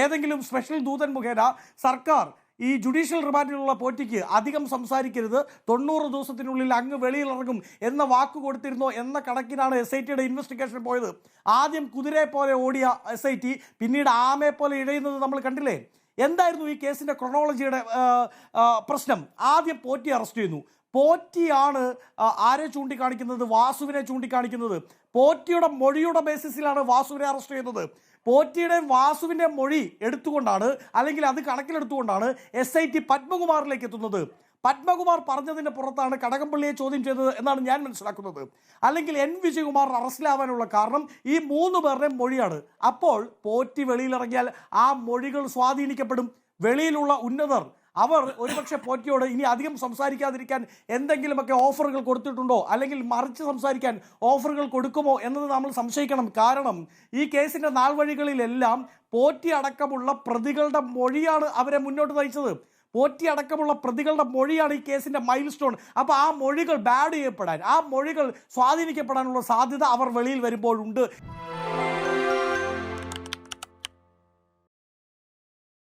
ഏതെങ്കിലും സ്പെഷ്യൽ ദൂതൻ മുഖേന സർക്കാർ ഈ ജുഡീഷ്യൽ റിമാൻഡിലുള്ള പോറ്റിക്ക് അധികം സംസാരിക്കരുത്, 90 ദിവസത്തിനുള്ളിൽ അങ്ങ് വെളിയിലിറങ്ങും എന്ന വാക്ക് കൊടുത്തിരുന്നോ എന്ന കണക്കിനാണ് SITയുടെ ഇൻവെസ്റ്റിഗേഷൻ പോയത്. ആദ്യം കുതിരയെ പോലെ ഓടിയ SIT പിന്നീട് ആമയെ പോലെ ഇഴയുന്നത് നമ്മൾ കണ്ടില്ലേ? എന്തായിരുന്നു ഈ കേസിന്റെ ക്രൊണോളജിയുടെ പ്രശ്നം? ആദ്യം പോറ്റി അറസ്റ്റ് ചെയ്യുന്നു. പോറ്റിയാണ് ആരെ ചൂണ്ടിക്കാണിക്കുന്നത്? വാസുവിനെ ചൂണ്ടിക്കാണിക്കുന്നത്. പോറ്റിയുടെ മൊഴിയുടെ ബേസിസിലാണ് വാസുവിനെ അറസ്റ്റ് ചെയ്യുന്നത്. പോറ്റിയുടെ വാസുവിൻ്റെ മൊഴി എടുത്തുകൊണ്ടാണ്, അല്ലെങ്കിൽ അത് കണക്കിലെടുത്തുകൊണ്ടാണ് SIT പത്മകുമാറിലേക്ക് എത്തുന്നത്. പത്മകുമാർ പറഞ്ഞതിൻ്റെ പുറത്താണ് കടകംപള്ളിയെ ചോദ്യം ചെയ്തത് എന്നാണ് ഞാൻ മനസ്സിലാക്കുന്നത്. അല്ലെങ്കിൽ N വിജയകുമാർ അറസ്റ്റിലാവാനുള്ള കാരണം ഈ 3 പേരുടെയും മൊഴിയാണ്. അപ്പോൾ പോറ്റി വെളിയിലിറങ്ങിയാൽ ആ മൊഴികൾ സ്വാധീനിക്കപ്പെടും. വെളിയിലുള്ള ഉന്നതർ അവർ ഒരുപക്ഷെ പോറ്റിയോട് ഇനി അധികം സംസാരിക്കാതിരിക്കാൻ എന്തെങ്കിലുമൊക്കെ ഓഫറുകൾ കൊടുത്തിട്ടുണ്ടോ, അല്ലെങ്കിൽ മറിച്ച് സംസാരിക്കാൻ ഓഫറുകൾ കൊടുക്കുമോ എന്നത് നമ്മൾ സംശയിക്കണം. കാരണം ഈ കേസിൻ്റെ നാൾവഴികളിലെല്ലാം പോറ്റി അടക്കമുള്ള പ്രതികളുടെ മൊഴിയാണ് അവരെ മുന്നോട്ട് നയിച്ചത്. പോറ്റി അടക്കമുള്ള പ്രതികളുടെ മൊഴിയാണ് ഈ കേസിൻ്റെ മൈൽ സ്റ്റോൺ. അപ്പോൾ ആ മൊഴികൾ ബാഡ് ചെയ്യപ്പെടാൻ, ആ മൊഴികൾ സ്വാധീനിക്കപ്പെടാനുള്ള സാധ്യത അവർ വെളിയിൽ വരുമ്പോഴുണ്ട്.